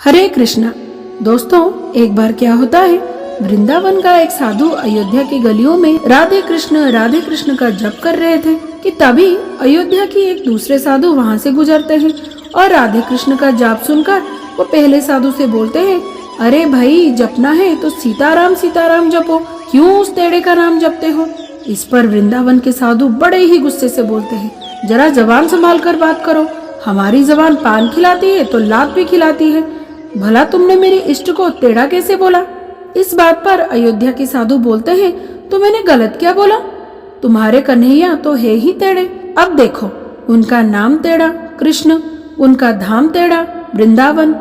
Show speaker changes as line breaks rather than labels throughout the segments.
हरे कृष्णा। दोस्तों, एक बार क्या होता है, वृंदावन का एक साधु अयोध्या की गलियों में राधे कृष्ण का जप कर रहे थे कि तभी अयोध्या की एक दूसरे साधु वहां से गुजरते हैं और राधे कृष्ण का जाप सुनकर वो पहले साधु से बोलते हैं, अरे भाई, जपना है तो सीताराम जपो, क्यों उस टेढ़े का नाम जपते हो। इस पर वृंदावन के साधु बड़े ही गुस्से से बोलते हैं, जरा जबान संभाल कर बात करो, हमारी जबान पान खिलाती है तो लात भी खिलाती है, भला तुमने मेरे इष्ट को टेढ़ा कैसे बोला। इस बात पर अयोध्या के साधु बोलते हैं, तो मैंने गलत क्या बोला, तुम्हारे कन्हैया तो है ही टेढ़े। अब देखो, उनका नाम टेढ़ा कृष्ण, उनका धाम टेढ़ा वृंदावन।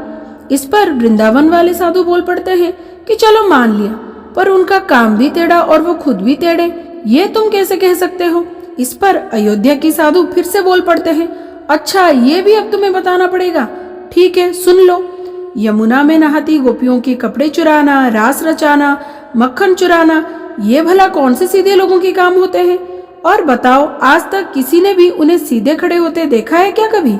इस पर वृंदावन वाले साधु बोल पड़ते हैं कि चलो मान लिया, पर उनका काम भी टेढ़ा और वो खुद भी टेढ़े, ये तुम कैसे कह सकते हो। इस पर अयोध्या के साधु फिर से बोल पड़ते हैं, अच्छा ये भी अब तुम्हें बताना पड़ेगा, ठीक है सुन लो। यमुना में नहाती गोपियों के कपड़े चुराना, रास रचाना, मक्खन चुराना, ये भला कौन से सीधे लोगों के काम होते हैं। और बताओ, आज तक किसी ने भी उन्हें सीधे खड़े होते देखा है क्या कभी।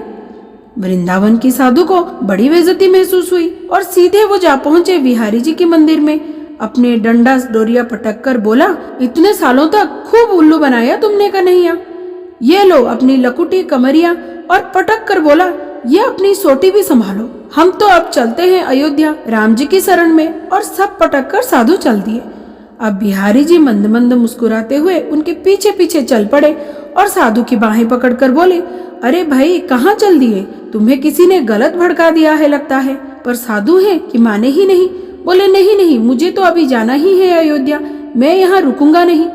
वृंदावन की साधु को बड़ी बेइज्जती महसूस हुई और सीधे वो जा पहुंचे बिहारी जी के मंदिर में। अपने डंडा डोरिया पटक कर बोला, इतने सालों तक खूब उल्लू बनाया तुमने कन्हैया, ये लो अपनी लकुटी कमरिया। और पटक कर बोला, ये अपनी सोटी भी संभालो, हम तो अब चलते हैं अयोध्या राम जी की शरण में। और सब पटक कर साधु चल दिए। अब बिहारी जी मंद मंद मुस्कुराते हुए उनके पीछे पीछे चल पड़े और साधु की बाहें पकड़कर बोले, अरे भाई, कहाँ चल दिए, तुम्हें किसी ने गलत भड़का दिया है लगता है। पर साधु है कि माने ही नहीं, बोले नहीं, मुझे तो अभी जाना ही है अयोध्या, मैं यहाँ रुकूंगा नहीं।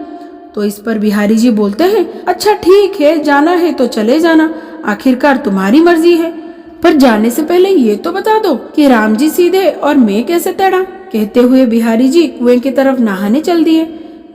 तो इस पर बिहारी जी बोलते हैं, अच्छा ठीक है, जाना है तो चले जाना, आखिरकार तुम्हारी मर्जी है, पर जाने से पहले ये तो बता दो कि राम जी सीधे और मैं कैसे टेढ़ा। कहते हुए बिहारी जी कुएं की तरफ नहाने चल दिए।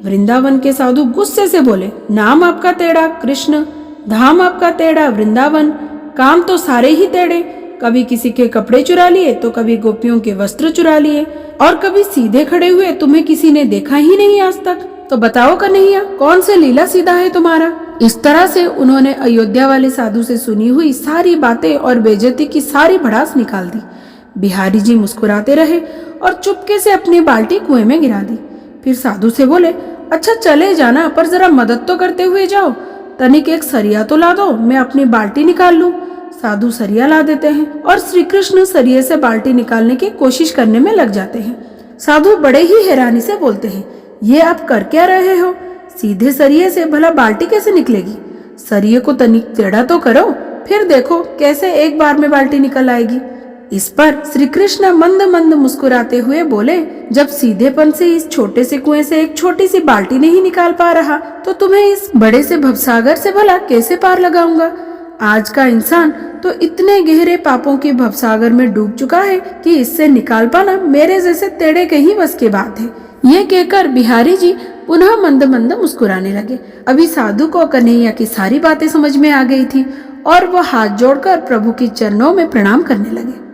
वृंदावन के साधु गुस्से से बोले, नाम आपका टेढ़ा कृष्ण, धाम आपका टेढ़ा वृंदावन, काम तो सारे ही टेढ़े, कभी किसी के कपड़े चुरा लिए तो कभी गोपियों के वस्त्र चुरा लिए, और कभी सीधे खड़े हुए तुम्हें किसी ने देखा ही नहीं आज तक। तो बताओ कन्हैया, कौन से लीला सीधा है तुम्हारा। इस तरह से उन्होंने अयोध्या वाले साधु से सुनी हुई सारी बातें और बेइज्जती की सारी भड़ास निकाल दी। बिहारी जी मुस्कुराते रहे और चुपके से अपनी बाल्टी कुएं में गिरा दी। फिर साधु से बोले, अच्छा चले जाना, पर जरा मदद तो करते हुए जाओ, तनिक एक सरिया तो ला दो, मैं अपनी बाल्टी निकाल लूं। साधु सरिया ला देते हैं और श्री कृष्ण सरिये से बाल्टी निकालने की कोशिश करने में लग जाते हैं। साधु बड़े ही हैरानी से बोलते हैं, ये आप कर क्या रहे हो, सीधे सरिये से भला बाल्टी कैसे निकलेगी, सरिये को तनिक टेढ़ा तो करो, फिर देखो कैसे एक बार में बाल्टी निकल आएगी। इस पर श्री कृष्ण मंद मंद मुस्कुराते हुए बोले, जब सीधेपन से इस छोटे से कुएं से एक छोटी सी बाल्टी नहीं निकाल पा रहा, तो तुम्हें इस बड़े से भवसागर से भला कैसे पार लगाऊंगा। आज का इंसान तो इतने गहरे पापों के भवसागर में डूब चुका है कि इससे निकाल पाना मेरे जैसे टेढ़े के ही बस की बात है। ये कहकर बिहारी जी पुनः मंद मंद मुस्कुराने लगे। अभी साधु को कन्हैया की सारी बातें समझ में आ गई थी और वह हाथ जोड़कर प्रभु के चरणों में प्रणाम करने लगे।